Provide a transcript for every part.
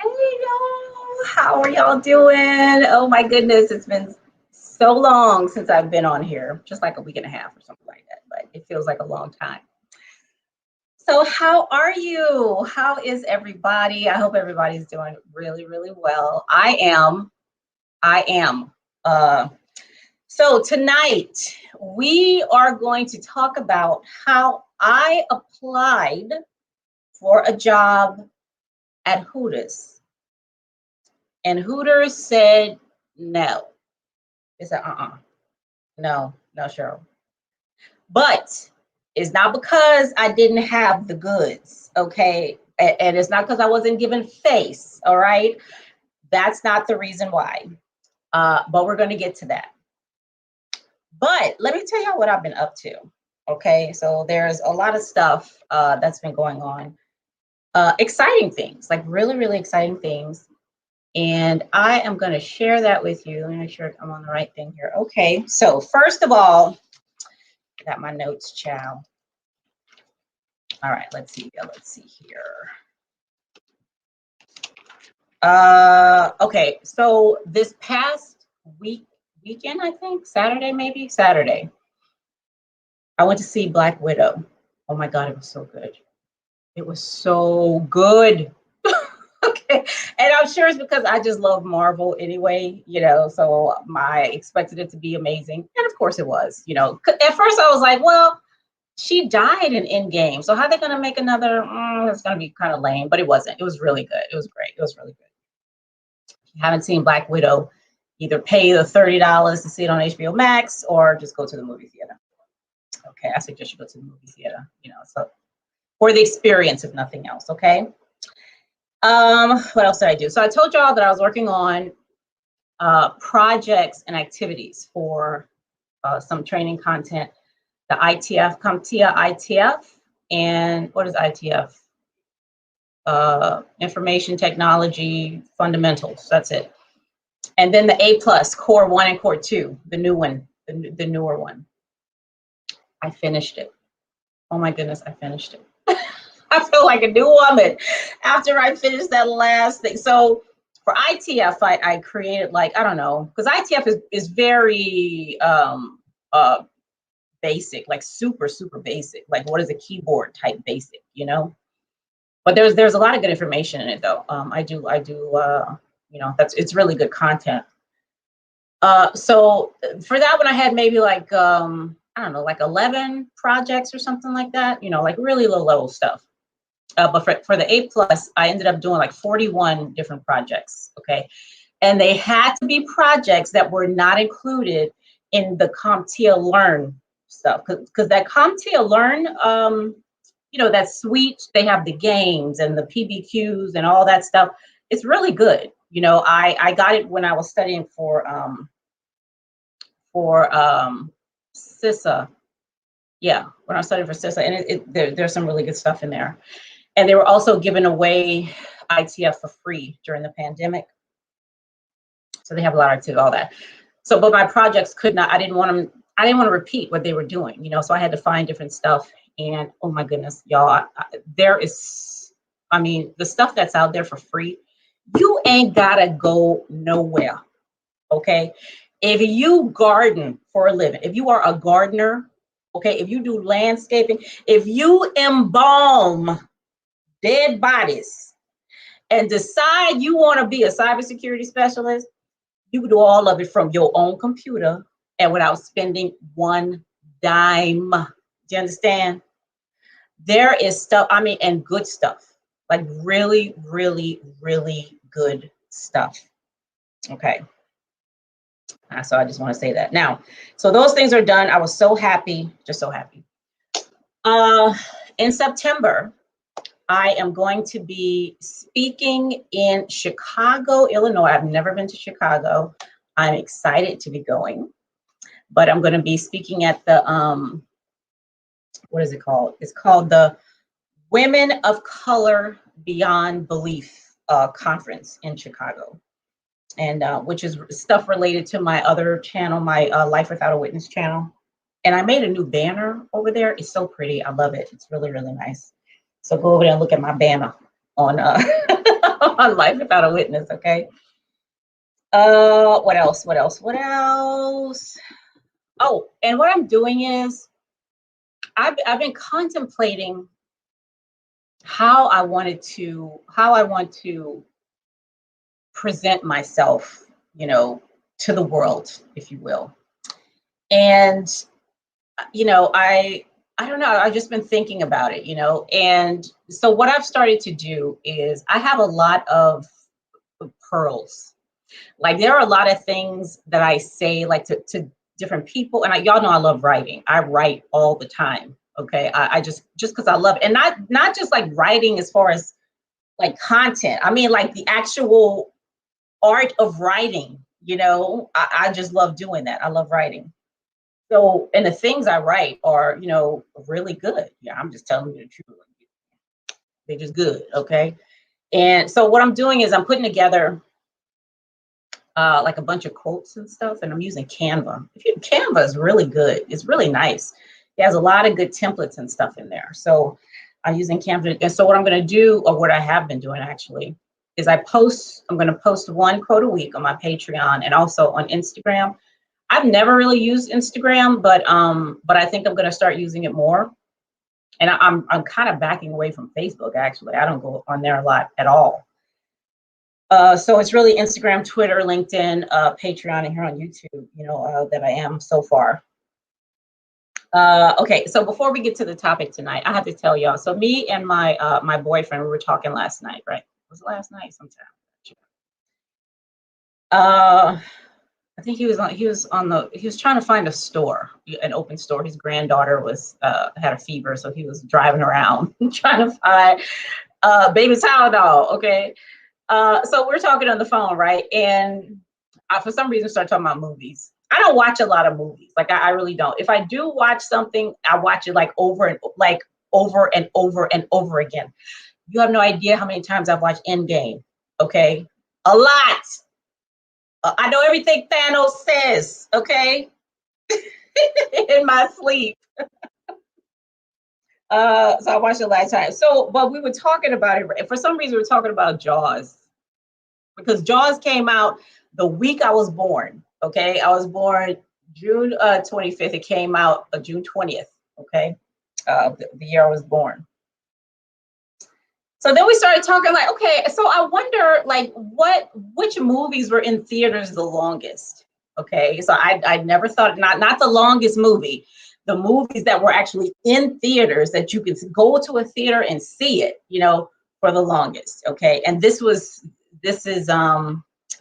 Hey y'all, how are y'all doing? Oh my goodness, it's been so long since I've been on here, just like a week and a half or something like that, but it feels like a long time. So how are you? How is everybody? I hope everybody's doing really, really well. I am. I am. So tonight we are going to talk about how I applied for a job at Hooters. And Hooters said no. They said, no, no, Cheryl. But it's not because I didn't have the goods, okay? And it's not because I wasn't given face, all right? That's not the reason why. But we're going to get to that. But let me tell you what I've been up to, okay? So there's a lot of stuff that's been going on. Exciting things, like really, really exciting things. And I am going to share that with you. Let me make sure I'm on the right thing here. Okay, so first of all, I got my notes, child. All right, let's see here. Okay, so this past weekend, I think, Saturday, I went to see Black Widow. Oh my God, it was so good. It was so good. Okay, and I'm sure it's because I just love Marvel anyway, so I expected it to be amazing. And of course it was, At first I was like, well, she died in Endgame, so how are they going to make another? It's going to be kind of lame, but it wasn't. It was really good. It was great. It was really good. If you haven't seen Black Widow, either pay the $30 to see it on HBO Max or just go to the movie theater. Okay, I suggest you go to the movie theater, so for the experience, if nothing else, okay? What else did I do? So I told y'all that I was working on projects and activities for some training content, the ITF, CompTIA ITF, and what is ITF? Information Technology Fundamentals, that's it. And then the A+, Core 1 and Core 2, the new one, the newer one. I finished it. Oh my goodness, I finished it. I feel like a new woman after I finished that last thing. So for ITF, I created, like, I don't know, because ITF is very basic, like super, super basic. Like, what is a keyboard type basic, But there's a lot of good information in it, though. I do, it's really good content. So for that one, I had maybe like, I don't know, like 11 projects or something like that, like really low level stuff. But for the A+, I ended up doing like 41 different projects, okay? And they had to be projects that were not included in the CompTIA Learn stuff. Because that CompTIA Learn, that suite, they have the games and the PBQs and all that stuff. It's really good. I got it when I was studying for CISA. Yeah, when I was studying for CISA, and there's some really good stuff in there. And they were also giving away ITF for free during the pandemic. So they have a lot of all that. So, but my projects I didn't want to repeat what they were doing, so I had to find different stuff. And oh my goodness, y'all, the stuff that's out there for free, you ain't gotta go nowhere, okay? If you garden for a living, if you are a gardener, okay, if you do landscaping, if you embalm dead bodies and decide you want to be a cybersecurity specialist, you can do all of it from your own computer and without spending one dime. Do you understand? There is stuff, and good stuff, like really, really, really good stuff. Okay. So I just want to say that. Now, so those things are done. I was so happy, just so happy. In September, I am going to be speaking in Chicago, Illinois. I've never been to Chicago. I'm excited to be going, but I'm going to be speaking at the, what is it called? It's called the Women of Color Beyond Belief conference in Chicago. And which is stuff related to my other channel, my Life Without a Witness channel. And I made a new banner over there. It's so pretty. I love it. It's really, really nice. So go over there and look at my banner on on life without a witness. Okay. What else? What else? What else? Oh, and what I'm doing is I've been contemplating how I want to present myself, to the world, if you will. And I don't know, I've just been thinking about it, and so what I've started to do is I have a lot of pearls. Like there are a lot of things that I say like to different people, and y'all know I love writing. I write all the time. Okay, I just because I love it, and not just like writing as far as like content. I mean like the actual art of writing. I just love doing that. I love writing. So, and the things I write are, really good. Yeah, I'm just telling you the truth. They're just good. Okay. And so what I'm doing is I'm putting together like a bunch of quotes and stuff, and I'm using Canva. Canva is really good. It's really nice. It has a lot of good templates and stuff in there. So I'm using Canva. And so what I'm going to do, or what I have been doing actually, is I'm going to post one quote a week on my Patreon and also on Instagram. I've never really used Instagram, but I think I'm going to start using it more. And I'm kind of backing away from Facebook. Actually, I don't go on there a lot at all. So it's really Instagram, Twitter, LinkedIn, Patreon, and here on YouTube, that I am so far. Okay, so before we get to the topic tonight, I have to tell y'all. So me and my my boyfriend, we were talking last night, right? Was it last night sometime? I think he was trying to find a store, an open store. His granddaughter had a fever, so he was driving around trying to find baby Tylenol. Okay. So we're talking on the phone, right? And I, for some reason, started talking about movies. I don't watch a lot of movies. Like I really don't. If I do watch something, I watch it like over and over and over again. You have no idea how many times I've watched Endgame. Okay, a lot. I know everything Thanos says. Okay, in my sleep. So I watched it last time. So, but we were talking about it. For some reason, we were talking about Jaws, because Jaws came out the week I was born. Okay, I was born June 25th. It came out June 20th. Okay, the year I was born. So then we started talking like, okay, so I wonder like which movies were in theaters the longest. Okay, so I never thought, not the longest movie, the movies that were actually in theaters that you could go to a theater and see it, for the longest. Okay, and this is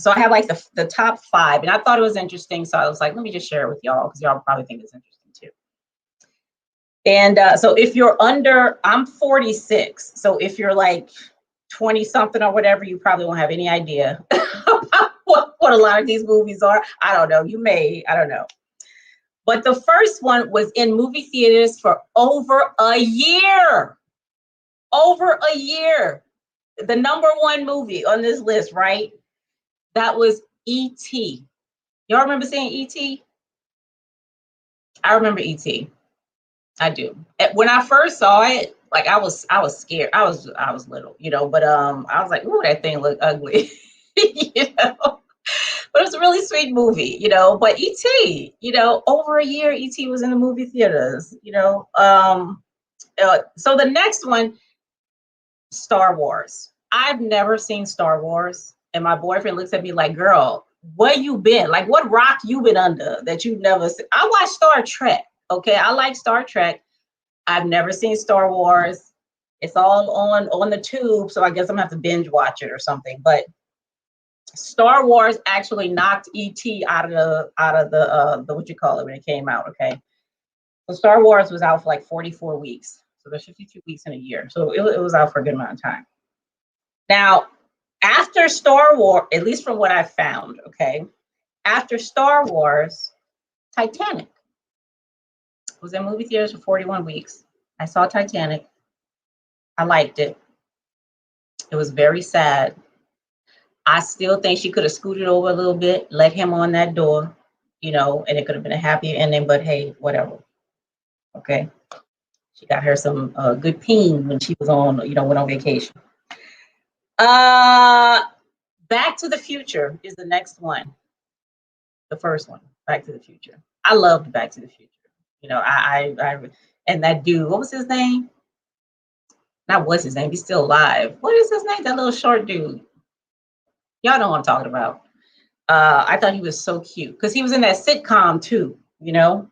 so I have like the top 5, and I thought it was interesting, so I was like, let me just share it with y'all because y'all probably think it's interesting too. And so if you're under, I'm 46, so if you're like 20 something or whatever, you probably won't have any idea about what a lot of these movies are. I don't know. You may, I don't know. But the first one was in movie theaters for over a year. Over a year. The number 1 movie on this list, right? That was E.T. Y'all remember seeing E.T.? I remember E.T. I do. When I first saw it, like I was scared. I was little, but I was like, ooh, that thing looked ugly. But it's a really sweet movie, but E.T., over a year E.T. was in the movie theaters, so the next one, Star Wars. I've never seen Star Wars, and my boyfriend looks at me like, girl, where you been? Like, what rock you been under that you never seen? I watched Star Trek. Okay, I like Star Trek. I've never seen Star Wars. It's all on the tube, so I guess I'm gonna have to binge watch it or something. But Star Wars actually knocked E.T. out of the what you call it when it came out. Okay, so Star Wars was out for like 44 weeks. So there's 52 weeks in a year. So it was out for a good amount of time. Now, after Star Wars, at least from what I found, okay, after Star Wars, Titanic was in movie theaters for 41 weeks. I saw Titanic. I liked it. It was very sad. I still think she could have scooted over a little bit, let him on that door, and it could have been a happy ending, but hey, whatever. Okay. She got her some good peen when she was on, went on vacation. Back to the Future is the next one. The first one, Back to the Future. I loved Back to the Future. You know, and that dude, what was his name? Not what's his name? He's still alive. What is his name? That little short dude. Y'all know what I'm talking about. I thought he was so cute because he was in that sitcom too, you know.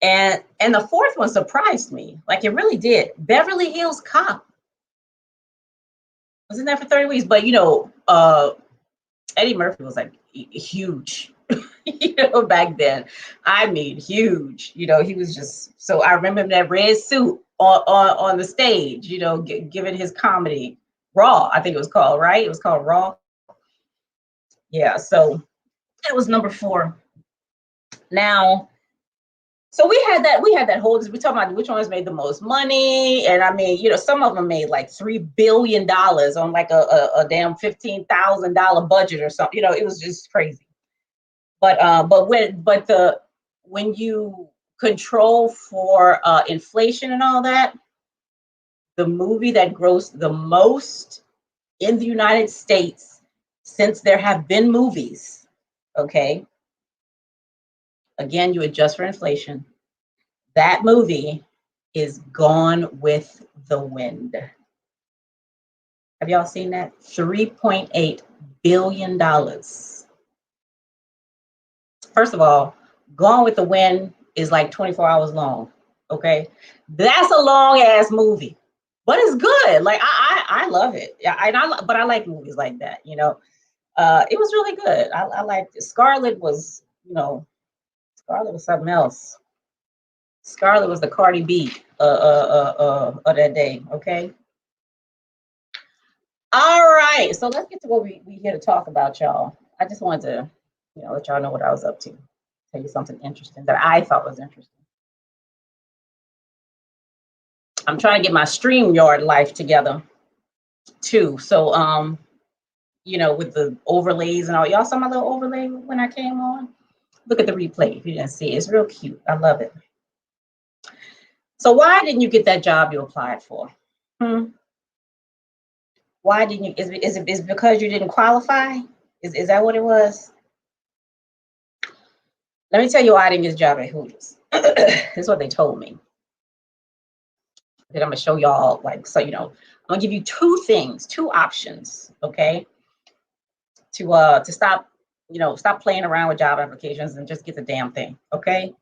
And the fourth one surprised me, like it really did. Beverly Hills Cop. Was in there for 30 weeks, but you know, Eddie Murphy was like huge, you know, back then. I mean, huge. You know, he was just so. I remember him in that red suit on the stage, you know, giving his comedy. Raw, I think it was called, right? It was called Raw. Yeah, so that was number 4. Now, so we had that whole, we're talking about which ones made the most money. And I mean, you know, some of them made like $3 billion on like a damn $15,000 budget or something. You know, it was just crazy. But when you control for inflation and all that, the movie that grossed the most in the United States since there have been movies, okay, again, you adjust for inflation, that movie is Gone with the Wind. Have y'all seen that? $3.8 billion. First of all, Gone with the Wind is like 24 hours long, okay? That's a long ass movie, but it's good. Like I love it. But I like movies like that, you know. It was really good. I liked it. Scarlett was, you know, Scarlett was something else. Scarlett was the Cardi B of that day, okay? All right, so let's get to what we here to talk about, y'all. I just wanted to, you know, let y'all know what I was up to. Tell you something interesting that I thought was interesting. I'm trying to get my StreamYard life together too. So you know, with the overlays and all, y'all saw my little overlay when I came on. Look at the replay if you didn't see it. It's real cute. I love it. So why didn't you get that job you applied for? Why didn't you? Is it because you didn't qualify? Is that what it was? Let me tell you why I didn't get a job at Hooters. This is what they told me. Then I'm gonna show y'all, like, so you know, I'm gonna give you 2 things, 2 options, okay? To stop, you know, stop playing around with job applications and just get the damn thing, okay?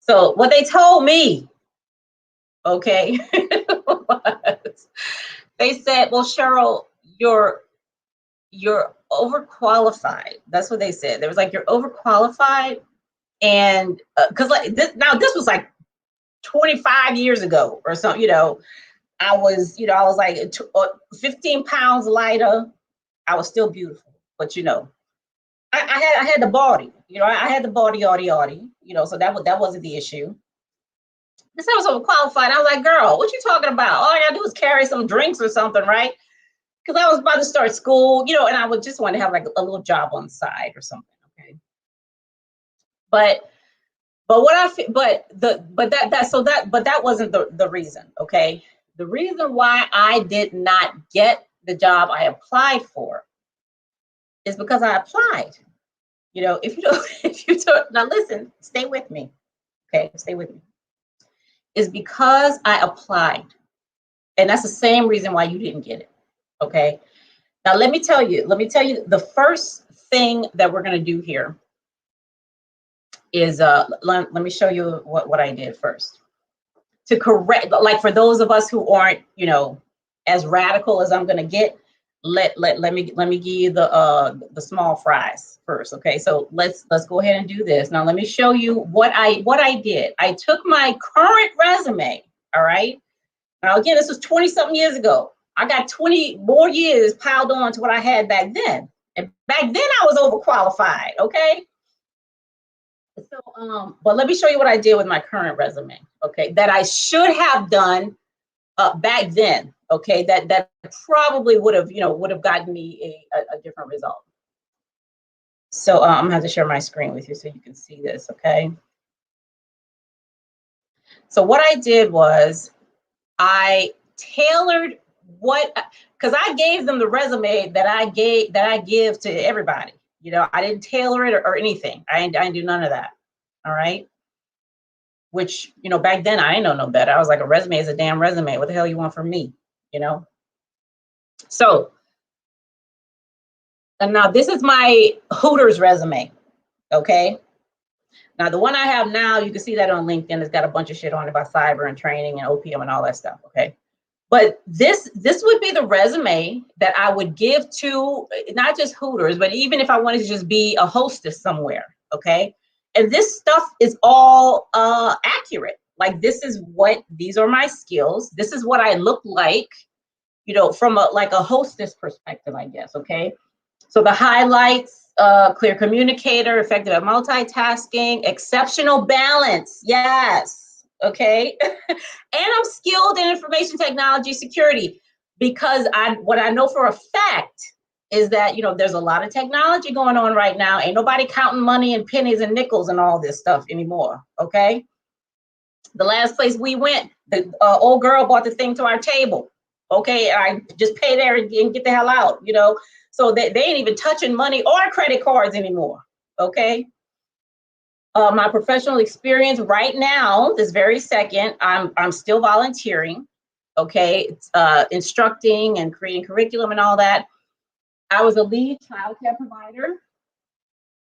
So what they told me, okay, was, they said, well, Cheryl, you're overqualified. That's what they said. There was like, you're overqualified. And because like this was like 25 years ago or something, you know, I was like 15 pounds lighter. I was still beautiful, but you know, I had the body, you know, I had the body, you know, so that wasn't the issue. This I was overqualified. I was like, girl, what you talking about? All I gotta do is carry some drinks or something, right? Because I was about to start school, you know, and I would just want to have like a little job on the side or something, okay? But that wasn't the reason, okay? The reason why I did not get the job I applied for is because I applied. You know, if you don't, now listen, stay with me, okay? Stay with me. Is because I applied. And that's the same reason why you didn't get it, okay? Now let me tell you the first thing that we're gonna do here is let me show you what I did first. To correct, like for those of us who aren't, you know, as radical as I'm gonna get, let me give you the small fries first, okay? So let's go ahead and do this. Now let me show you what I did. I took my current resume, all right? Now again, this was 20-something years ago. I got 20 more years piled on to what I had back then. And back then I was overqualified, okay? So, but let me show you what I did with my current resume, okay? That I should have done back then, okay? That probably would have gotten me a different result. So I'm gonna have to share my screen with you so you can see this, okay? So what I did was I tailored what, because I gave them the resume that I give to everybody. You know, I didn't tailor it or anything. I didn't do none of that. All right. Which, you know, back then I didn't know no better. I was like, a resume is a damn resume. What the hell you want from me? You know? So, and now this is my Hooters resume. Okay. Now the one I have now, you can see that on LinkedIn. It's got a bunch of shit on it about cyber and training and OPM and all that stuff. Okay. But this would be the resume that I would give to not just Hooters, but even if I wanted to just be a hostess somewhere. Okay. And this stuff is all accurate. Like, these are my skills. This is what I look like, you know, from like a hostess perspective, I guess. Okay. So the highlights, clear communicator, effective at multitasking, exceptional balance. Yes. Okay. And I'm skilled in information technology security, because what I know for a fact is that, you know, there's a lot of technology going on right now. Ain't nobody counting money and pennies and nickels and all this stuff anymore. Okay. The last place we went, the old girl brought the thing to our table. Okay. I just pay there and get the hell out, you know. So they ain't even touching money or credit cards anymore. Okay. My professional experience right now, this very second, I'm still volunteering. Okay. Instructing and creating curriculum and all that. I was a lead childcare provider.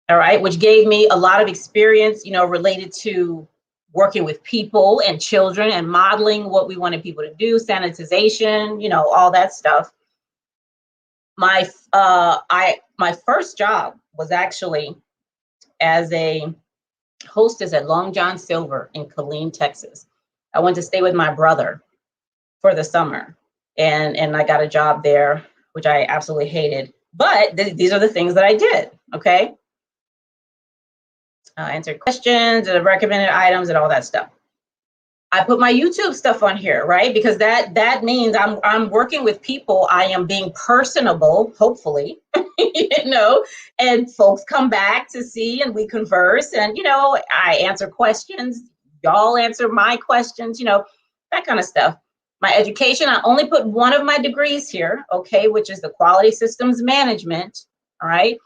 All right. Which gave me a lot of experience, you know, related to working with people and children and modeling what we wanted people to do, sanitization, you know, all that stuff. My first job was actually as a hostess at Long John Silver in Killeen, Texas. I went to stay with my brother for the summer, and I got a job there, which I absolutely hated. But these are the things that I did. Okay. Answered questions, recommended items, and all that stuff. I put my YouTube stuff on here, right? Because that means I'm working with people. I am being personable, hopefully, you know, and folks come back to see and we converse, and, you know, I answer questions. Y'all answer my questions, you know, that kind of stuff. My education, I only put one of my degrees here, okay, which is the quality systems management, all right?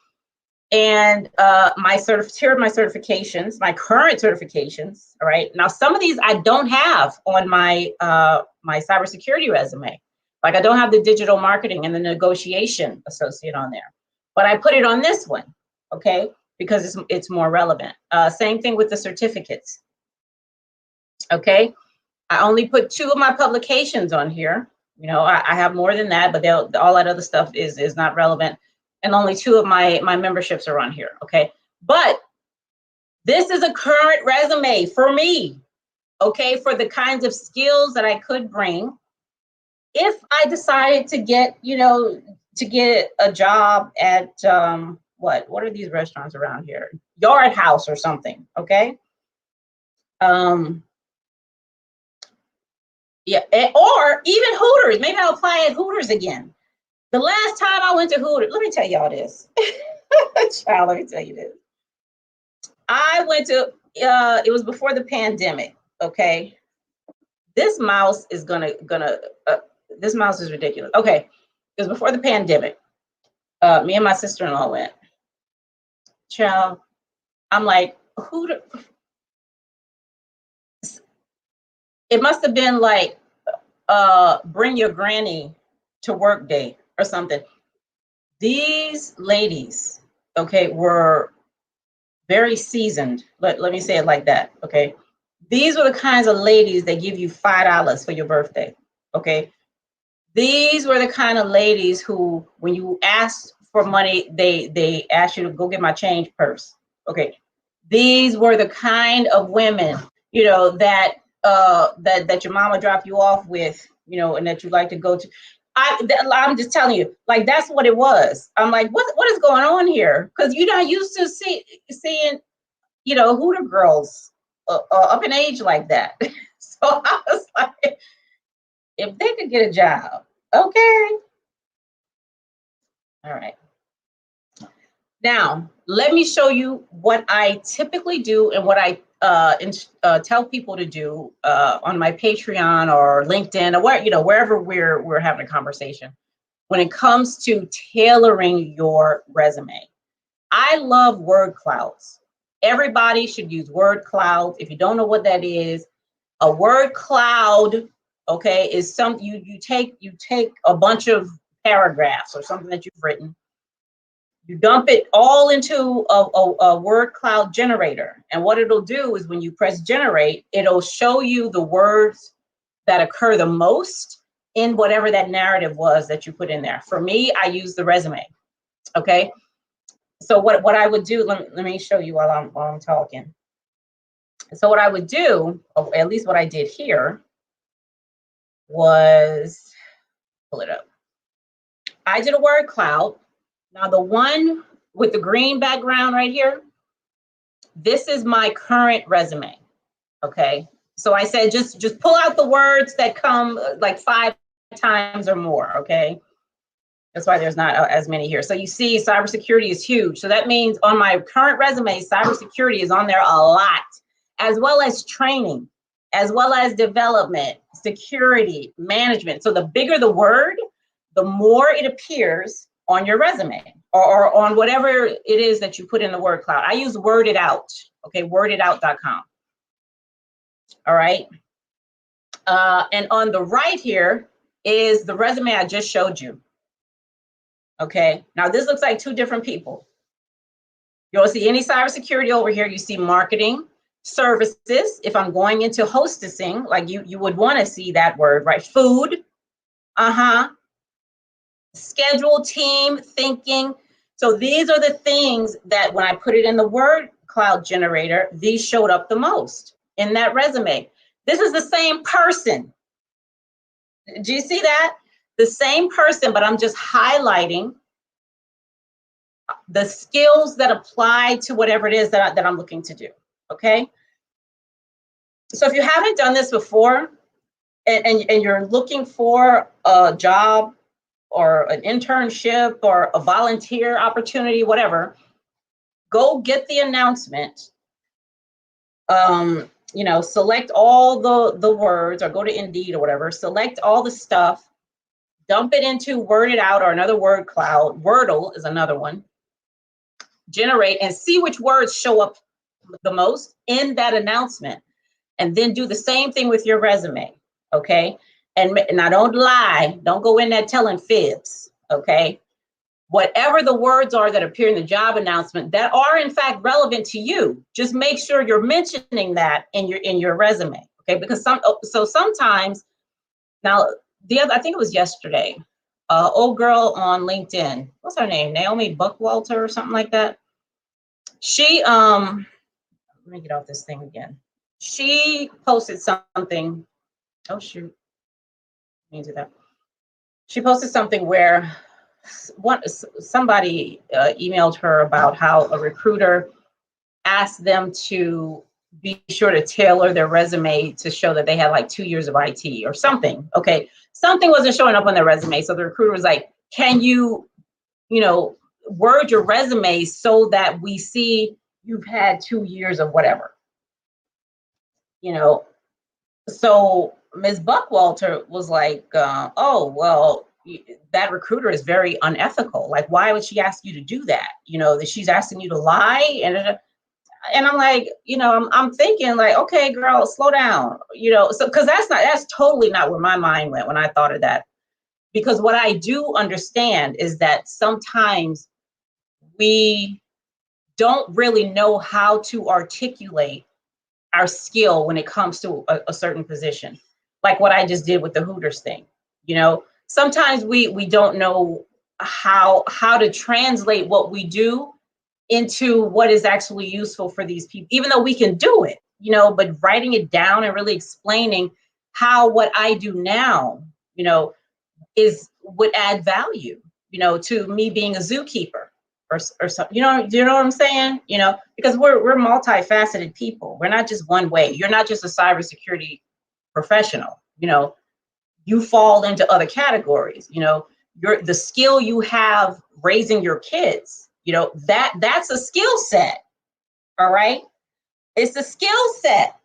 And here are my certifications, my current certifications. All right. Now, some of these I don't have on my my cybersecurity resume. Like, I don't have the digital marketing and the negotiation associate on there, but I put it on this one. Okay, because it's more relevant. Same thing with the certificates. Okay, I only put 2 of my publications on here. You know, I have more than that, but all that other stuff is not relevant. And only 2 of my memberships are on here. Okay. But this is a current resume for me. Okay. For the kinds of skills that I could bring if I decided to get, you know, to get a job at, what are these restaurants around here? Yard House or something. Okay. Yeah. Or even Hooters. Maybe I'll apply at Hooters again. The last time I went to Hooters, let me tell y'all this. Child, let me tell you this. I went to, it was before the pandemic, okay? This mouse is this mouse is ridiculous. Okay, it was before the pandemic. Me and my sister-in-law went. Child, I'm like, it must have been like, bring your granny to work day or something. These ladies, okay, were very seasoned. Let me say it like that. Okay. These were the kinds of ladies that give you $5 for your birthday. Okay. These were the kind of ladies who, when you asked for money, they asked you to go get my change purse. Okay. These were the kind of women, you know, that that your mama dropped you off with, you know, and that you like to go to. I'm just telling you, like, that's what it was. I'm like, what is going on here? Because you're not used to seeing, you know, Hooter girls up in age like that. So I was like, if they could get a job, okay. All right. Now, let me show you what I typically do and what I tell people to do on my Patreon or LinkedIn or where, wherever we're having a conversation, when it comes to tailoring your resume. I love word clouds. Everybody should use word clouds. If you don't know what that is, a word cloud, okay, is some you take a bunch of paragraphs or something that you've written. You dump it all into a word cloud generator. And what it'll do is when you press generate, it'll show you the words that occur the most in whatever that narrative was that you put in there. For me, I use the resume. Okay. So what I would do, let me show you while I'm talking. So what I would do, or at least what I did here, was pull it up. I did a word cloud. Now the one with the green background right here, this is my current resume, okay? So I said, just pull out the words that come like 5 times or more, okay? That's why there's not as many here. So you see cybersecurity is huge. So that means on my current resume, cybersecurity is on there a lot, as well as training, as well as development, security, management. So the bigger the word, the more it appears on your resume or on whatever it is that you put in the word cloud. I use Word It Out, okay, worditout.com. All right. And on the right here is the resume I just showed you. Okay, now this looks like 2 different people. You don't see any cybersecurity over here. You see marketing, services. If I'm going into hostessing, like you would want to see that word, right? Food, schedule, team, thinking. So these are the things that when I put it in the word cloud generator, these showed up the most in that resume. This is the same person. Do you see that? The same person, but I'm just highlighting the skills that apply to whatever it is that I'm looking to do, okay? So if you haven't done this before and you're looking for a job or an internship or a volunteer opportunity, whatever, go get the announcement, select all the words or go to Indeed or whatever, select all the stuff, dump it into Word It Out or another word cloud. Wordle is another one. Generate and see which words show up the most in that announcement, and then do the same thing with your resume, okay? And I don't lie, don't go in there telling fibs, okay? Whatever the words are that appear in the job announcement that are in fact relevant to you, just make sure you're mentioning that in your resume, okay? Because sometimes, now I think it was yesterday, old girl on LinkedIn, what's her name? Naomi Buckwalter or something like that. She, let me get off this thing again. She posted something. Oh shoot, let me do that. She posted something where somebody emailed her about how a recruiter asked them to be sure to tailor their resume to show that they had like 2 years of IT or something. Okay, something wasn't showing up on their resume, so the recruiter was like, "Can you, word your resume so that we see you've had 2 years of whatever." So Ms. Buckwalter was like, "Oh, well, that recruiter is very unethical. Like, why would she ask you to do that? That she's asking you to lie." And I'm like, I'm thinking like, okay, girl, slow down. So because that's totally not where my mind went when I thought of that. Because what I do understand is that sometimes we don't really know how to articulate our skill when it comes to a certain position, like what I just did with the Hooters thing. Sometimes we don't know how to translate what we do into what is actually useful for these people, even though we can do it, but writing it down and really explaining how what I do now, would add value, to me being a zookeeper or something, do you know what I'm saying? Because we're multifaceted people. We're not just one way. You're not just a cybersecurity professional. You fall into other categories. The skill you have raising your kids, that's a skill set. All right. It's a skill set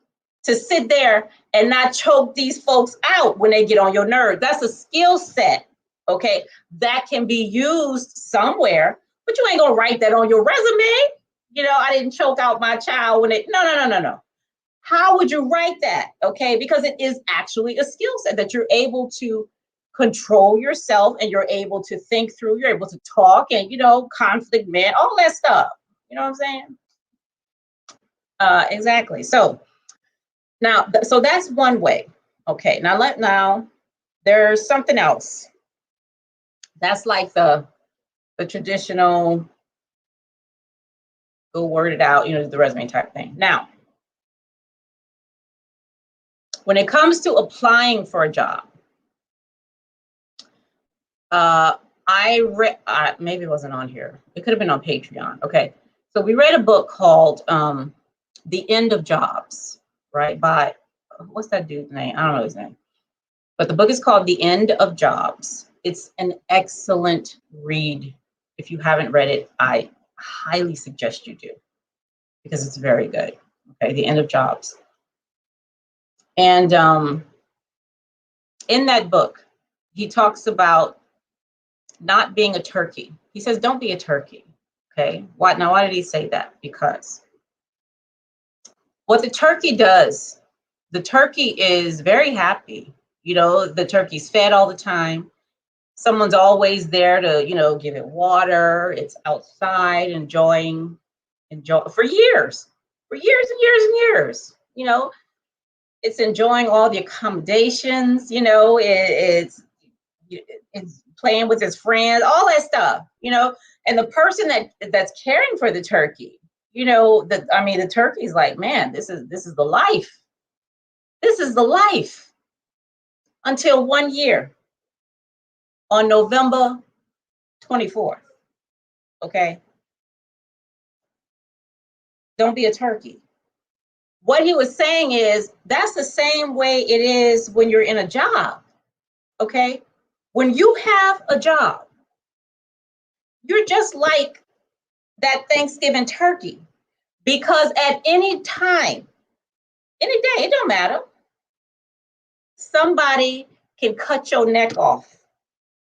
to sit there and not choke these folks out when they get on your nerves. That's a skill set, okay, that can be used somewhere, but you ain't gonna write that on your resume. You know, I didn't choke out my child when it, no. How would you write that? Okay, because it is actually a skill set that you're able to control yourself and you're able to think through, you're able to talk and, you know, conflict man, all that stuff. You know what I'm saying? Exactly. So now, so that's one way. Okay, now there's something else. That's like the traditional, go word it out, you know, the resume type thing. Now, when it comes to applying for a job, I read, maybe it wasn't on here. It could have been on Patreon. Okay, so we read a book called "The End of Jobs," right? By, what's that dude's name? I don't know his name, but the book is called "The End of Jobs." It's an excellent read. If you haven't read it, I highly suggest you do, because it's very good. Okay, "The End of Jobs," and in that book, he talks about not being a turkey. He says, don't be a turkey. Okay. Why did he say that? Because what the turkey does, the turkey is very happy. You know, the turkey's fed all the time. Someone's always there to, you know, give it water. It's outside enjoy for years and years and years. You know, it's enjoying all the accommodations. You know, it's playing with his friends, all that stuff, you know. And the person that's caring for the turkey, you know, the turkey's like, man, this is the life. This is the life. Until one year, on November 24th. Okay. Don't be a turkey. What he was saying is that's the same way it is when you're in a job. Okay. When you have a job, you're just like that Thanksgiving turkey, because at any time, any day, it don't matter, somebody can cut your neck off,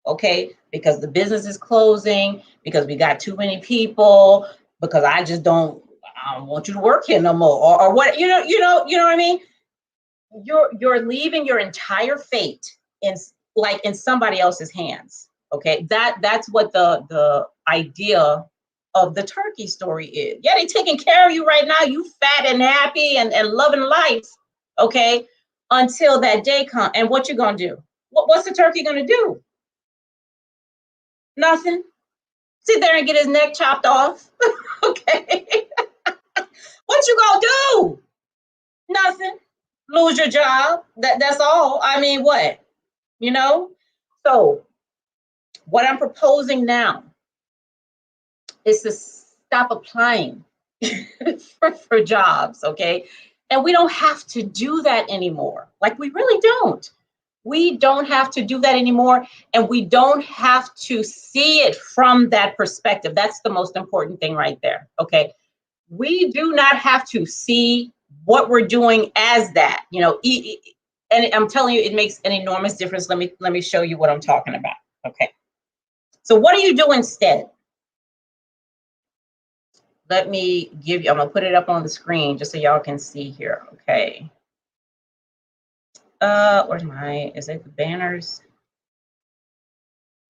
okay? Because the business is closing, because we got too many people, because I don't want you to work here no more, or what, you know what I mean? You're leaving your entire fate in somebody else's hands, okay? That's what the idea of the turkey story is. Yeah, they taking care of you right now, you fat and happy and loving life, okay? Until that day comes, and what you gonna do? What's the turkey gonna do? Nothing. Sit there and get his neck chopped off, okay? What you gonna do? Nothing. Lose your job. That's all. I mean, what? You know? So what I'm proposing now is to stop applying for jobs, okay? And we don't have to do that anymore. Like, we really don't. We don't have to do that anymore, and we don't have to see it from that perspective. That's the most important thing right there, okay? We do not have to see what we're doing as that, you know, and I'm telling you, it makes an enormous difference. Let me show you what I'm talking about, okay? So what do you do instead? Let me give you, I'm gonna put it up on the screen just so y'all can see here, okay? Is it the banners?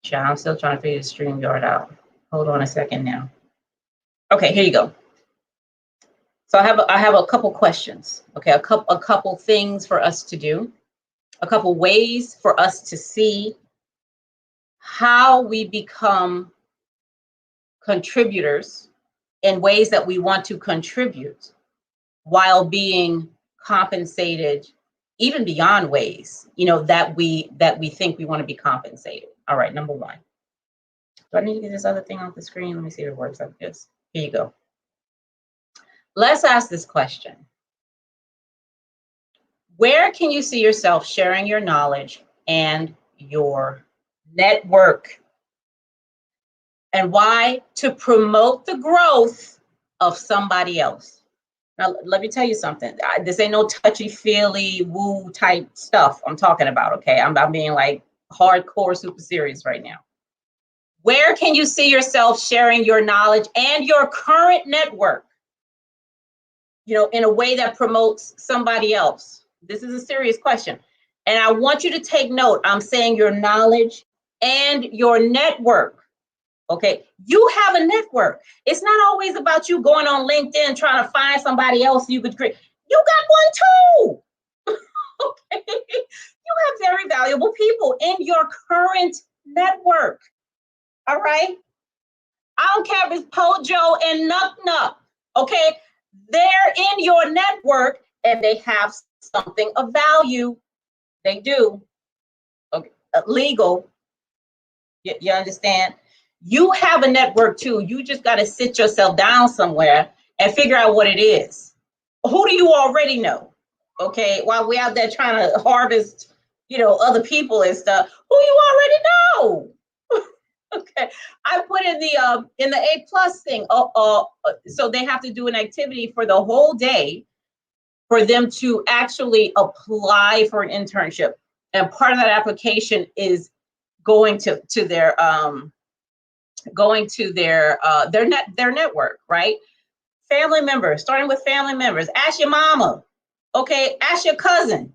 Yeah, I'm still trying to figure the StreamYard out. Hold on a second now. Okay, here you go. So I have a couple questions, okay? A couple things for us to do, a couple ways for us to see how we become contributors in ways that we want to contribute while being compensated even beyond ways, you know, that we think we want to be compensated. All right, number one. Do I need to get this other thing off the screen? Let me see if it works like this. Here you go. Let's ask this question. Where can you see yourself sharing your knowledge and your network? And why? To promote the growth of somebody else. Now, let me tell you something. This ain't no touchy-feely, woo type stuff I'm talking about, okay? I'm being like hardcore, super serious right now. Where can you see yourself sharing your knowledge and your current network, in a way that promotes somebody else? This is a serious question. And I want you to take note. I'm saying your knowledge and your network. Okay, you have a network. It's not always about you going on LinkedIn trying to find somebody else you could create. You got one too. Okay, you have very valuable people in your current network. All right, I don't care if it's Pojo and Nuck Nuck. Okay, they're in your network and they have something of value. They do. Okay, legal. You understand? You have a network too. You just got to sit yourself down somewhere and figure out what it is. Who do you already know? Okay, while we're out there trying to harvest, other people and stuff, who you already know. Okay, I put in the A+ thing. So they have to do an activity for the whole day for them to actually apply for an internship, and part of that application is going to their network, right? Family members, starting with family members. Ask your mama, okay? Ask your cousin,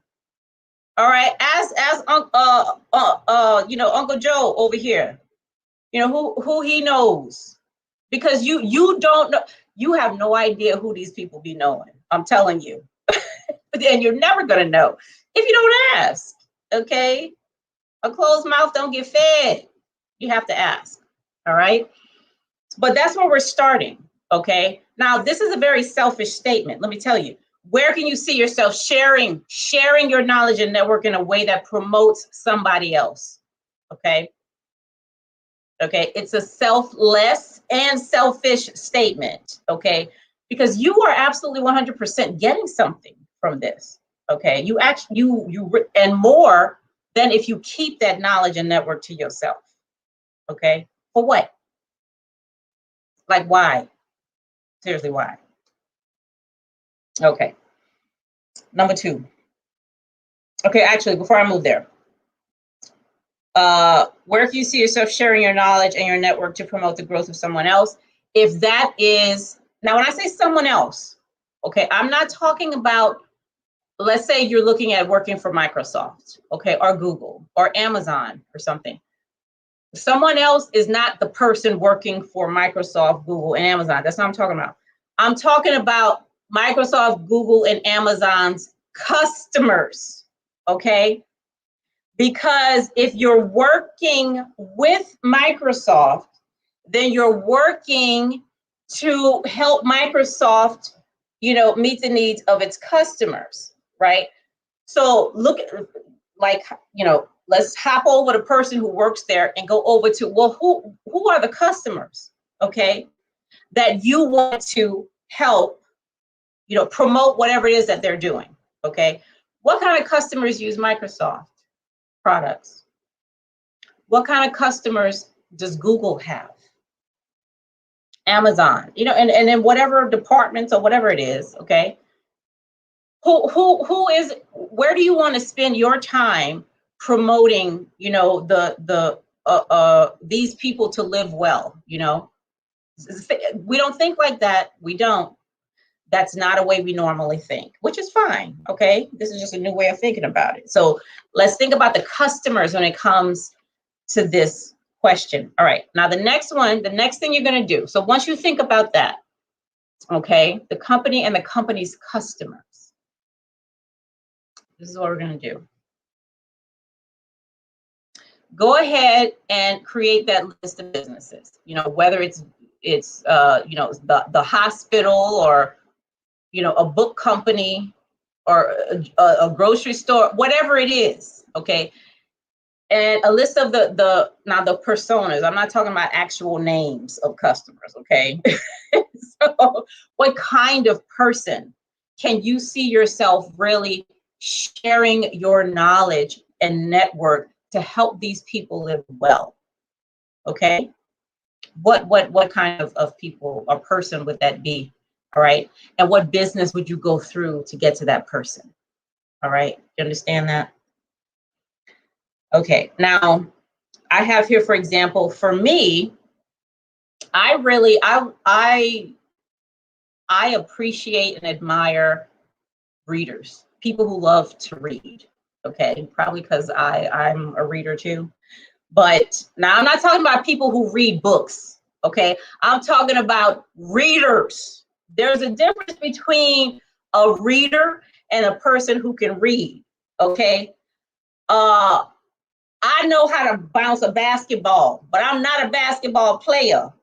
all right? Ask Uncle Joe over here, who he knows, because you don't know, you have no idea who these people be knowing. I'm telling you, and you're never gonna know if you don't ask, okay? A closed mouth don't get fed. You have to ask, all right? But that's where we're starting, okay? Now, this is a very selfish statement. Let me tell you, where can you see yourself sharing your knowledge and network in a way that promotes somebody else, okay? Okay, it's a selfless and selfish statement, okay? Because you are absolutely 100% getting something from this, okay? You actually, and more than if you keep that knowledge and network to yourself, okay? For what? Like, why? Seriously, why? Okay. Number 2. Okay, actually, before I move there, where can you see yourself sharing your knowledge and your network to promote the growth of someone else? If that is, now when I say someone else, okay, I'm not talking about, let's say you're looking at working for Microsoft, okay, or Google or Amazon or something. Someone else is not the person working for Microsoft, Google, and Amazon. That's what I'm talking about. I'm talking about Microsoft, Google, and Amazon's customers, okay? Because if you're working with Microsoft, then you're working to help Microsoft, meet the needs of its customers, right? So look at, like, let's hop over the person who works there and go over to, well, who are the customers, okay, that you want to help, promote whatever it is that they're doing, okay? What kind of customers use Microsoft products? What kind of customers does Google have? Amazon, and then whatever departments or whatever it is, okay? Who is, where do you want to spend your time promoting, these people to live well, We don't think like that. We don't. That's not a way we normally think, which is fine, okay? This is just a new way of thinking about it. So let's think about the customers when it comes to this question. All right, now the next thing you're gonna do, so once you think about that, okay, the company and the company's customers, this is what we're gonna do. Go ahead and create that list of businesses, whether it's the hospital, or a book company, or a grocery store, whatever it is, okay? And a list of the personas. I'm not talking about actual names of customers, okay? So what kind of person can you see yourself really sharing your knowledge and network to help these people live well, okay? What kind of people or person would that be All right. And what business would you go through to get to that person? All right. You understand that? Okay. Now, I have here, for example, for me, I appreciate and admire readers, people who love to read. Okay, probably because I'm a reader too. But now I'm not talking about people who read books. Okay, I'm talking about readers. There's a difference between a reader and a person who can read. Okay, I know how to bounce a basketball, but I'm not a basketball player.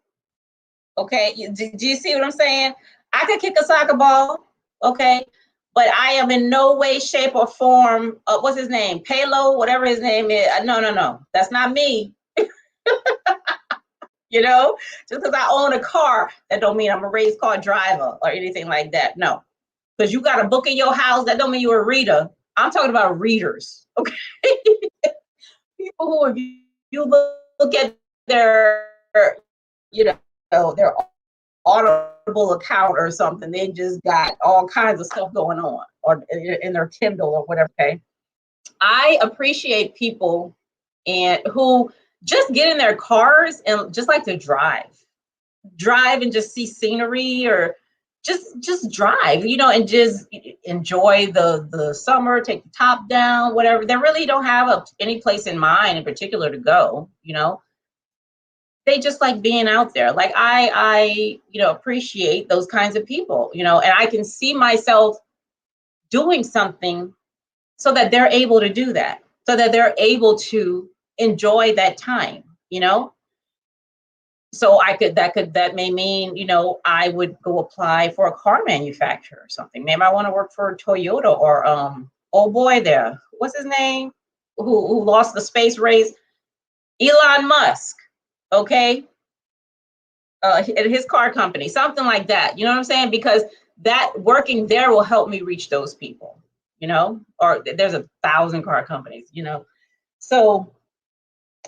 Okay, do you see what I'm saying? I could kick a soccer ball, okay, but I am in no way, shape, or form. What's his name? Palo, whatever his name is. No, that's not me. You know, just because I own a car, that don't mean I'm a race car driver or anything like that. No, because you got a book in your house, that don't mean you're a reader. I'm talking about readers, okay? People who, if you look at their, you know, their Audible account or something, they just got all kinds of stuff going on, or in their Kindle or whatever. Okay, I appreciate people and who just get in their cars and just like to drive and just see scenery, or just drive, you know, and just enjoy the summer, take the top down, whatever. They really don't have any place in mind in particular to go, you know. They just like being out there. Like I you know, appreciate those kinds of people, you know, and I can see myself doing something so that they're able to do that, so that they're able to enjoy that time, you know. So that may mean, you know, I would go apply for a car manufacturer or something. Maybe I want to work for Toyota, or oh boy there, what's his name, who lost the space race, Elon Musk. Okay, his car company, something like that. You know what I'm saying? Because that working there will help me reach those people, you know, or there's 1,000 car companies, you know. So,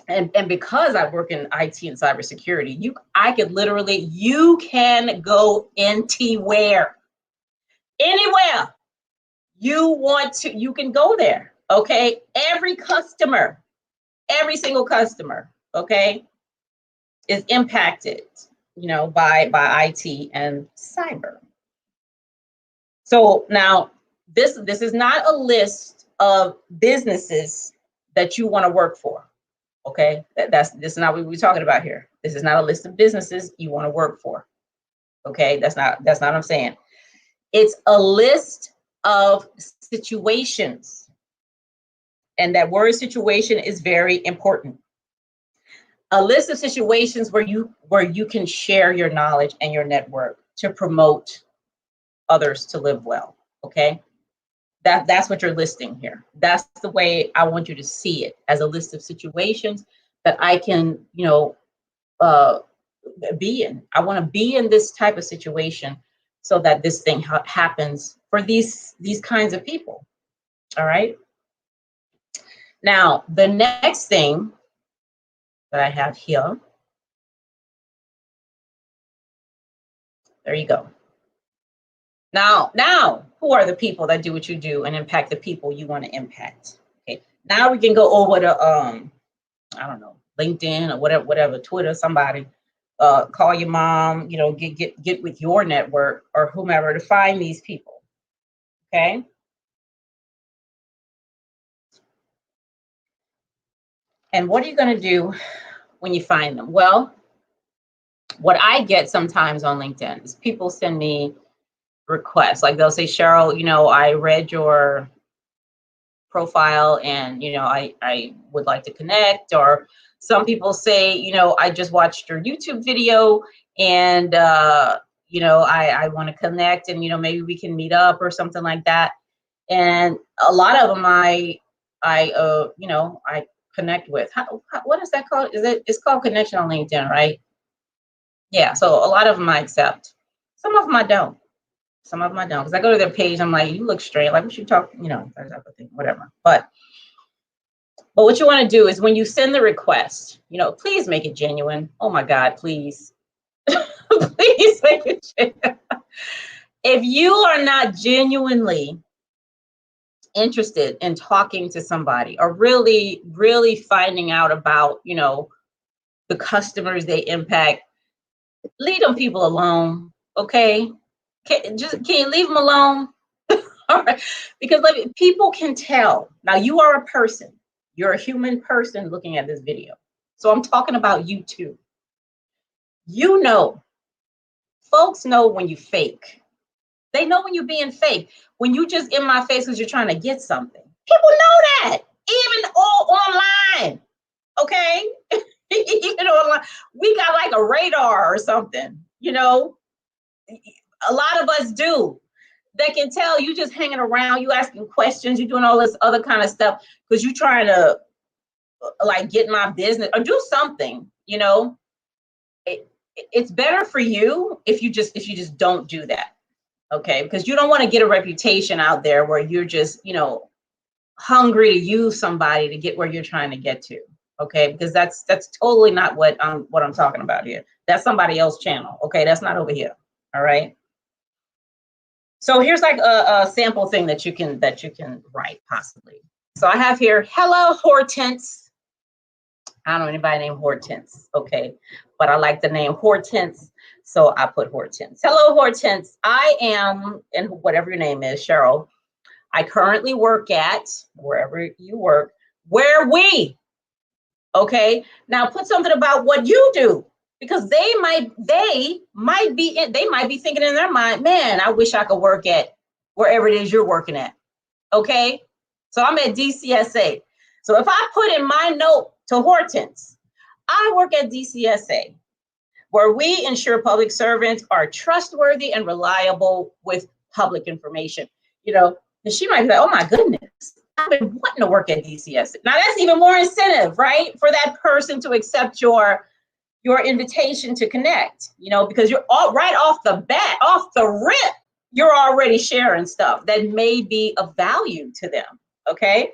and because I work in IT and cybersecurity, I could literally, you can go anywhere you want to, you can go there. Okay. Every single customer, okay, is impacted, you know, by IT and cyber. So now this is not a list of businesses that you want to work for. Okay, this is not what we're talking about here. This is not a list of businesses you want to work for. Okay, that's not what I'm saying. It's a list of situations, and that word situation is very important. A list of situations where you can share your knowledge and your network to promote others to live well. Okay, that's what you're listing here. That's the way I want you to see it, as a list of situations that I can, you know, be in. I want to be in this type of situation so that this thing happens for these kinds of people. All right. Now, the next thing that I have here, there you go. Now, who are the people that do what you do and impact the people you want to impact? Okay. Now we can go over to I don't know, LinkedIn or whatever, Twitter, somebody. Call your mom, you know, get with your network or whomever to find these people. Okay. And what are you going to do when you find them? Well, what I get sometimes on LinkedIn is people send me requests. Like they'll say, Cheryl, you know, I read your profile and, you know, I would like to connect. Or some people say, you know, I just watched your YouTube video and, you know, I want to connect and, you know, maybe we can meet up or something like that. And a lot of them you know, I connect with. What is that called? It's called connection on LinkedIn, right? Yeah. So a lot of them I accept. Some of them I don't. Some of them I don't. Because I go to their page, I'm like, you look straight. Like, we should talk, you know, that type of thing, whatever. But what you want to do is when you send the request, you know, please make it genuine. Oh my God, please. Please make it genuine. If you are not genuinely interested in talking to somebody or really, really finding out about, the customers they impact, leave them people alone. Okay. Can you leave them alone? All right. Because people can tell. Now you are a person. You're a human person looking at this video. So I'm talking about you too. You know, folks know when you fake. They know when you're being fake. When you just in my face because you're trying to get something. People know that. Even all online. Okay. Even online. We got like a radar or something, a lot of us do. They can tell you just hanging around, you asking questions, you doing all this other kind of stuff because you're trying to like get my business or do something. It's better for you if you just don't do that. Okay, because you don't want to get a reputation out there where you're just hungry to use somebody to get where you're trying to get to. Okay, because that's totally not what I'm talking about here. That's somebody else's channel. Okay, that's not over here. All right. So here's like a sample thing that you can write possibly. So I have here, hello Hortense. I don't know anybody named Hortense, okay, but I like the name Hortense, so I put Hortense. Hello Hortense, I am, and whatever your name is, Cheryl. I currently work at wherever you work. Where we, okay. Now put something about what you do. Because they might be thinking in their mind, man, I wish I could work at wherever it is you're working at. Okay. So I'm at DCSA. So if I put in my note to Hortense, I work at DCSA, where we ensure public servants are trustworthy and reliable with public information. And she might be like, oh my goodness, I've been wanting to work at DCSA. Now that's even more incentive, right? For that person to accept your invitation to connect, because you're all right off the bat, off the rip, you're already sharing stuff that may be of value to them. Okay.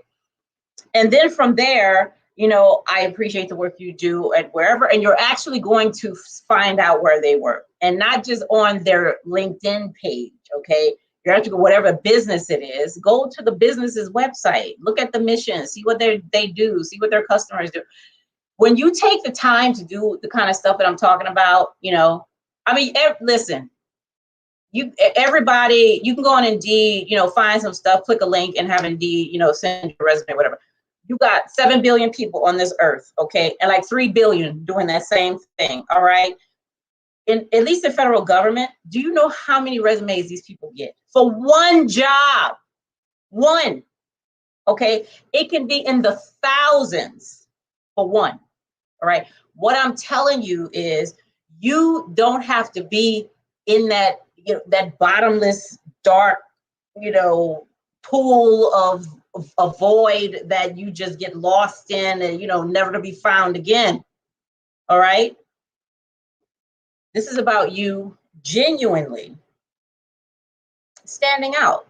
And then from there, I appreciate the work you do at wherever, and you're actually going to find out where they work and not just on their LinkedIn page. Okay. You're actually whatever business it is, go to the business's website, look at the mission, see what they do, see what their customers do. When you take the time to do the kind of stuff that I'm talking about, listen, everybody, you can go on Indeed, find some stuff, click a link and have Indeed, send your resume, whatever. You got 7 billion people on this earth, okay? And like 3 billion doing that same thing, all right? At least the federal government, do you know how many resumes these people get for one job? One, okay? It can be in the thousands for one. All right. What I'm telling you is you don't have to be in that, that bottomless, dark, pool of a void that you just get lost in and, never to be found again. All right. This is about you genuinely standing out,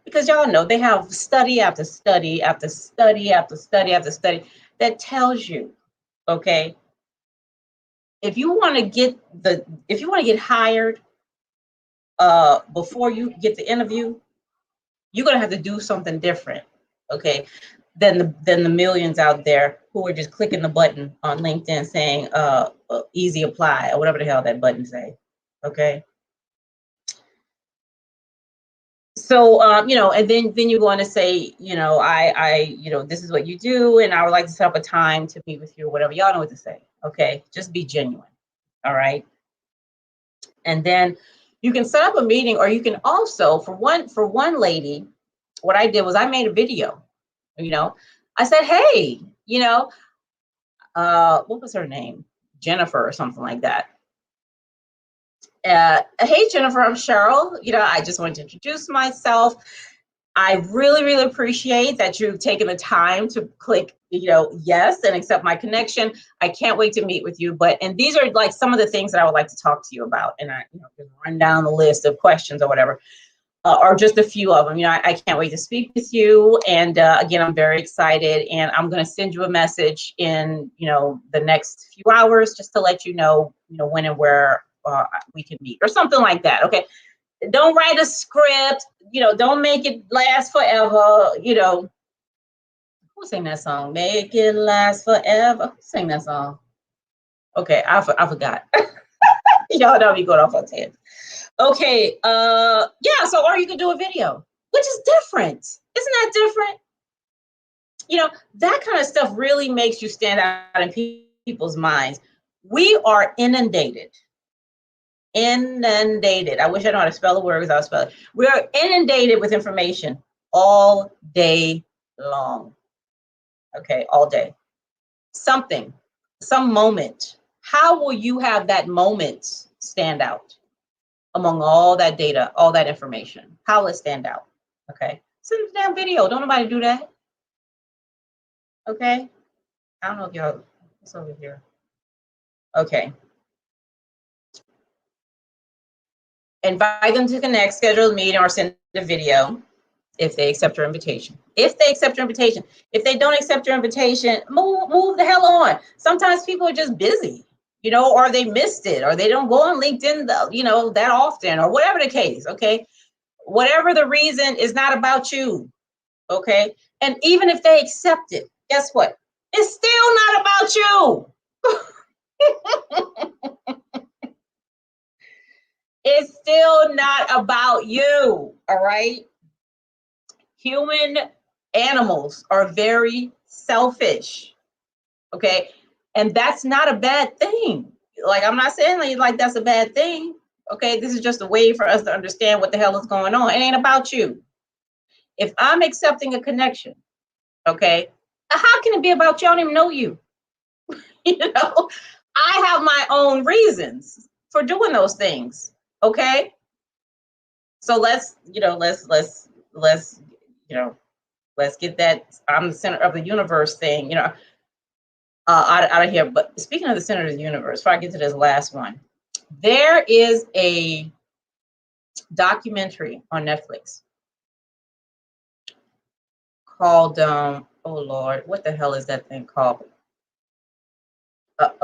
because y'all know they have study after study after study after study after study that tells you, okay, if you want to get hired before you get the interview, you're gonna have to do something different, okay, than the millions out there who are just clicking the button on LinkedIn saying easy apply or whatever the hell that button say, okay. So and then you're going to say, I this is what you do, and I would like to set up a time to meet with you, or whatever. Y'all know what to say, okay? Just be genuine, all right? And then you can set up a meeting, or you can also, for one lady, what I did was I made a video. I said, hey, what was her name? Jennifer or something like that. Hey Jennifer, I'm Cheryl. I just wanted to introduce myself. I really, really appreciate that you've taken the time to click, yes, and accept my connection. I can't wait to meet with you. And these are like some of the things that I would like to talk to you about. And I, just run down the list of questions or whatever, or just a few of them. I can't wait to speak with you. And again, I'm very excited. And I'm going to send you a message in, the next few hours just to let you know, when and where we can meet or something like that. Okay. Don't write a script, don't make it last forever, Who sang that song? Make it last forever. Who sang that song? Okay, I forgot. Y'all know me going off on tangents. Okay, yeah, or you could do a video, which is different. Isn't that different? That kind of stuff really makes you stand out in people's minds. We are inundated. I wish I knew how to spell the word because I'll spell it. We are inundated with information all day long. Okay, all day. Something, some moment. How will you have that moment stand out among all that data, all that information? How will it stand out? Okay, send a damn video. Don't nobody do that. Okay, I don't know if y'all, it's over here. Okay. Invite them to connect, schedule a meeting, or send a video if they accept your invitation. If they accept your invitation. If they don't accept your invitation, move the hell on. Sometimes people are just busy, or they missed it, or they don't go on LinkedIn, that often, or whatever the case, okay? Whatever the reason is not about you, okay? And even if they accept it, guess what? It's still not about you. It's still not about you, all right? Human animals are very selfish, okay? And that's not a bad thing. Like, I'm not saying like that's a bad thing, okay? This is just a way for us to understand what the hell is going on. It ain't about you. If I'm accepting a connection, okay, how can it be about you? I don't even know you. I have my own reasons for doing those things, okay? So let's get that I'm the center of the universe thing, out of here. But speaking of the center of the universe, before I get to this last one, there is a documentary on Netflix called, oh Lord, what the hell is that thing called?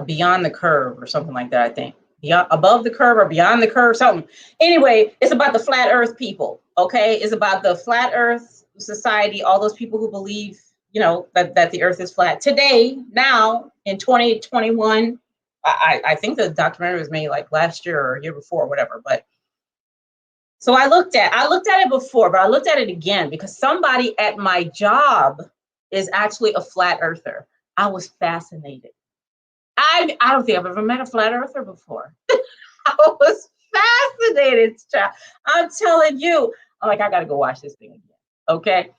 Beyond the Curve or something like that, I think. Beyond, above the curve or beyond the curve, something. Anyway, it's about the flat earth people, okay? It's about the flat earth society, all those people who believe, that the earth is flat. Today, now, in 2021, I think the documentary was made like last year or year before, whatever. But so I looked at it before, but I looked at it again because somebody at my job is actually a flat earther. I was fascinated. I don't think I've ever met a flat earther before. I was fascinated, child. I'm telling you. I'm like, I gotta go watch this thing again. Okay.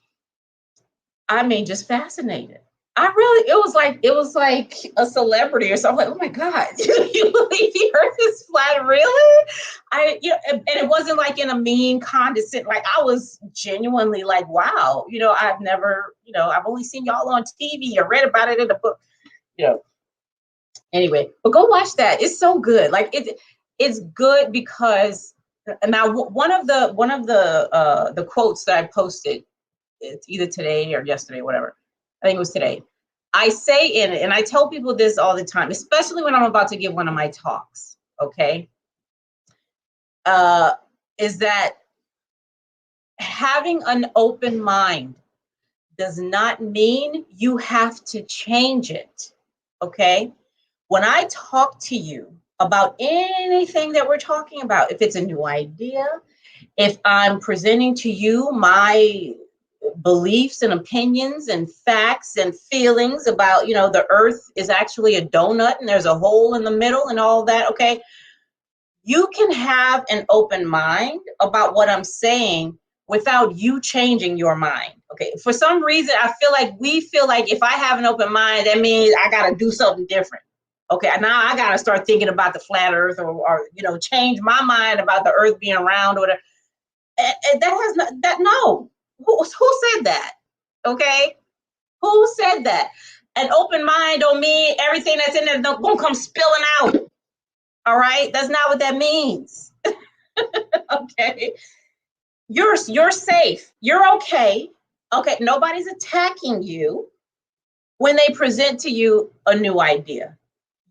I mean, just fascinated. It was like a celebrity or something. Like, oh my God, you believe the earth is flat? Really? And it wasn't like in a mean, condescending, like I was genuinely like, wow, I've never, I've only seen y'all on TV or read about it in a book, Anyway, but go watch that. It's so good. Like it's good because now one of the quotes that I posted, it's either today or yesterday, whatever. I think it was today. I say in it, and I tell people this all the time, especially when I'm about to give one of my talks, okay? Is that having an open mind does not mean you have to change it, okay? When I talk to you about anything that we're talking about, if it's a new idea, if I'm presenting to you my beliefs and opinions and facts and feelings about, the earth is actually a donut and there's a hole in the middle and all that, okay? You can have an open mind about what I'm saying without you changing your mind, okay? For some reason, we feel like if I have an open mind, that means I got to do something different. Okay, now I got to start thinking about the flat earth or change my mind about the earth being round or whatever. And no. Who said that? Okay, who said that? An open mind don't mean everything that's in there gonna come spilling out. All right, that's not what that means. Okay, you're safe. You're okay. Okay, nobody's attacking you when they present to you a new idea.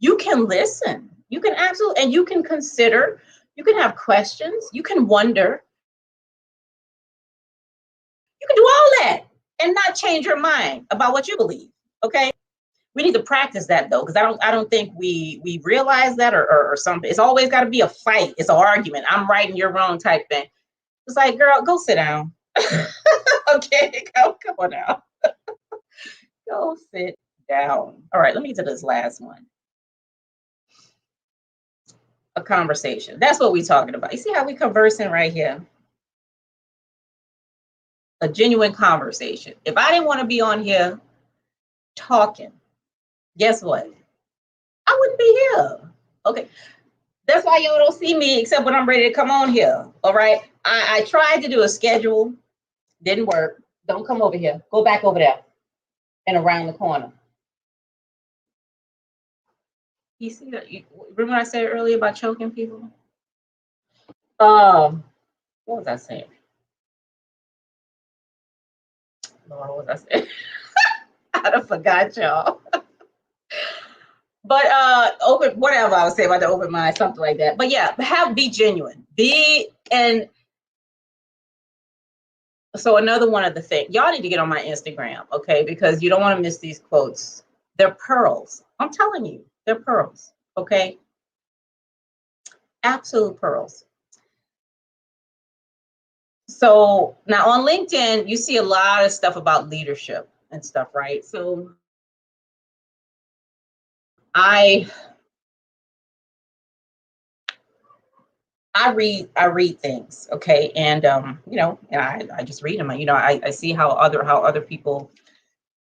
You can listen. You can absolutely, and you can consider You can have questions. You can wonder. You can do all that and not change your mind about what you believe. Okay. We need to practice that though, because I don't think we realize that or something. It's always got to be a fight. It's an argument. I'm right and you're wrong type thing. It's like, girl, go sit down. Okay, come on now. Go sit down. All right, let me get to this last one. A conversation. That's what we're talking about. You see how we conversing right here? A genuine conversation. If I didn't want to be on here talking, guess what? I wouldn't be here. Okay. That's why y'all don't see me except when I'm ready to come on here. All right. I tried to do a schedule. Didn't work. Don't come over here. Go back over there and around the corner. You see that? Remember I said earlier about choking people? What was I saying? Lord, what was I saying? I done forgot y'all. But open, whatever I was saying about the open mind, something like that. But yeah, be genuine. And so another one of the things, y'all need to get on my Instagram, okay? Because you don't want to miss these quotes. They're pearls. I'm telling you, they're pearls, okay? Absolute pearls. So now on LinkedIn, you see a lot of stuff about leadership and stuff, right? So I read things, okay, and you know, and I just read them. You know, I see how other people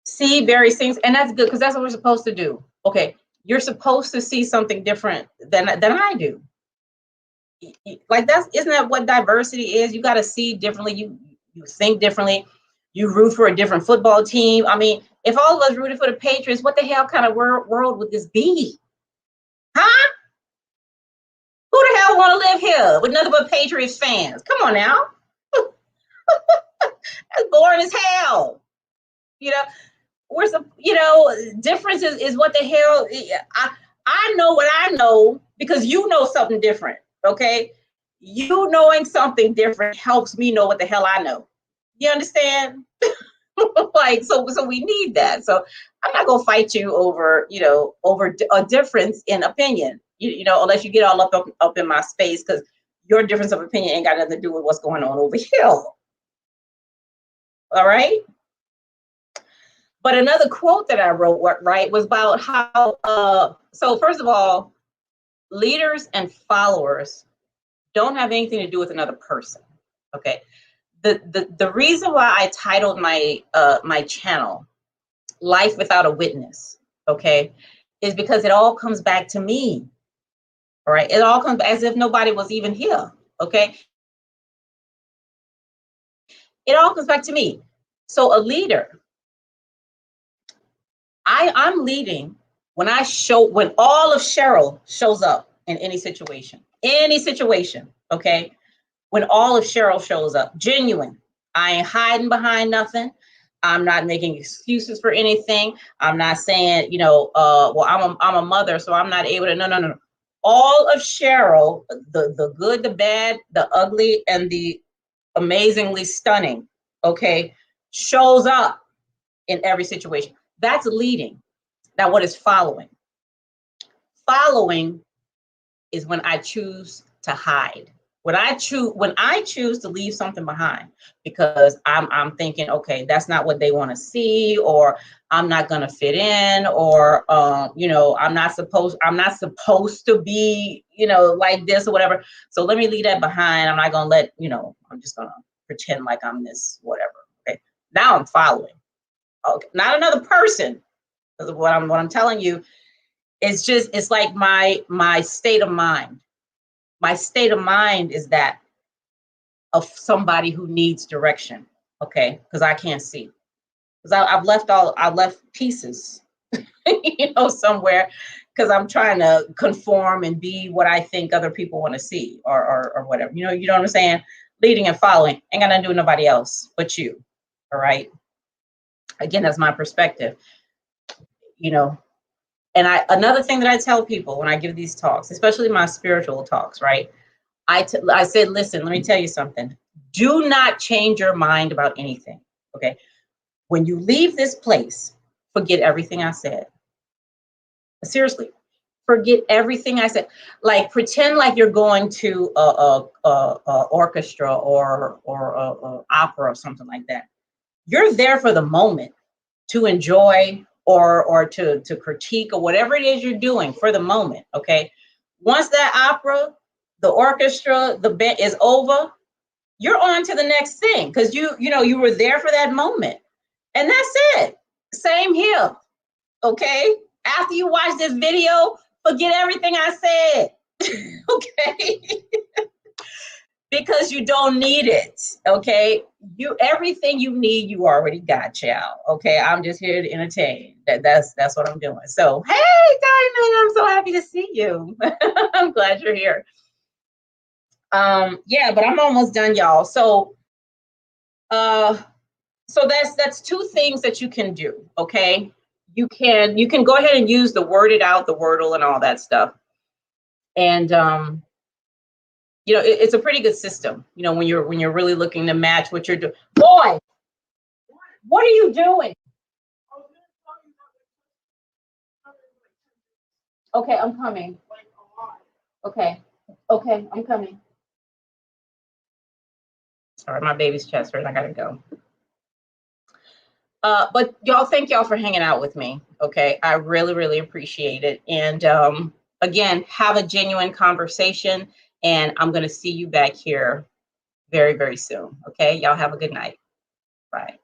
see various things, and that's good because that's what we're supposed to do. Okay, you're supposed to see something different than I do. Like isn't that what diversity is? You got to see differently. You think differently. You root for a different football team. I mean, if all of us rooted for the Patriots, what the hell kind of world would this be? Huh? Who the hell want to live here with nothing but Patriots fans? Come on now. That's boring as hell. You know, where's the, you know, difference is what the hell. I know what I know because you know something different. Okay. You knowing something different helps me know what the hell I know. You understand? Like, so we need that. So I'm not going to fight you over, you know, over a difference in opinion, you know, unless you get all up in my space, because your difference of opinion ain't got nothing to do with what's going on over here. All right. But another quote that I wrote, right, was about how, so first of all, leaders and followers don't have anything to do with another person. Okay. The reason why I titled my my channel Life Without a Witness, okay, is because it all comes back to me. All right. It all comes as if nobody was even here. Okay. It all comes back to me. So a leader, I'm leading when all of Cheryl shows up in any situation, okay? When all of Cheryl shows up, genuine. I ain't hiding behind nothing. I'm not making excuses for anything. I'm not saying, you know, well, I'm a mother, so I'm not able to, no. All of Cheryl, the good, the bad, the ugly, and the amazingly stunning, okay, shows up in every situation. That's leading. Now, what is following? Following is when I choose to hide. When I choose to leave something behind because I'm thinking, okay, that's not what they want to see, or I'm not gonna fit in, or you know, I'm not supposed to be, you know, like this or whatever. So let me leave that behind. I'm not gonna let, you know, I'm just gonna pretend like I'm this, whatever. Okay. Now I'm following. Okay, not another person. What I'm telling you, it's like my state of mind. My state of mind is that of somebody who needs direction, okay? Because I can't see. Because I've left pieces, you know, somewhere, because I'm trying to conform and be what I think other people want to see, or whatever. You know what I'm saying? Leading and following ain't got nothing to do with nobody else but you. All right. Again, that's my perspective. You know, and another thing that I tell people when I give these talks, especially my spiritual talks, right? I said, listen, let me tell you something. Do not change your mind about anything. Okay. When you leave this place, forget everything I said. Seriously, forget everything I said. Like pretend like you're going to a orchestra or a opera or something like that. You're there for the moment to enjoy or to critique or whatever it is you're doing for the moment. Okay. Once that opera, the orchestra, the band is over, you're on to the next thing because you were there for that moment. And that's it. Same here. Okay. After you watch this video, forget everything I said. Okay. Because you don't need it. Okay. Everything you need, you already got, child. Okay. I'm just here to entertain. That's what I'm doing. So hey, Diamond, I'm so happy to see you. I'm glad you're here. Yeah, but I'm almost done, y'all. So that's two things that you can do. Okay. You can go ahead and use the Word It Out, the Wordle, and all that stuff. And it's a pretty good system. When you're really looking to match what you're doing. Boy, what are you doing? Okay, I'm coming. Okay, I'm coming. Sorry, my baby's chest hurt. I gotta go. But y'all, thank y'all for hanging out with me. Okay, I really, really appreciate it. And again, have a genuine conversation. And I'm going to see you back here very, very soon. Okay, y'all have a good night. Bye.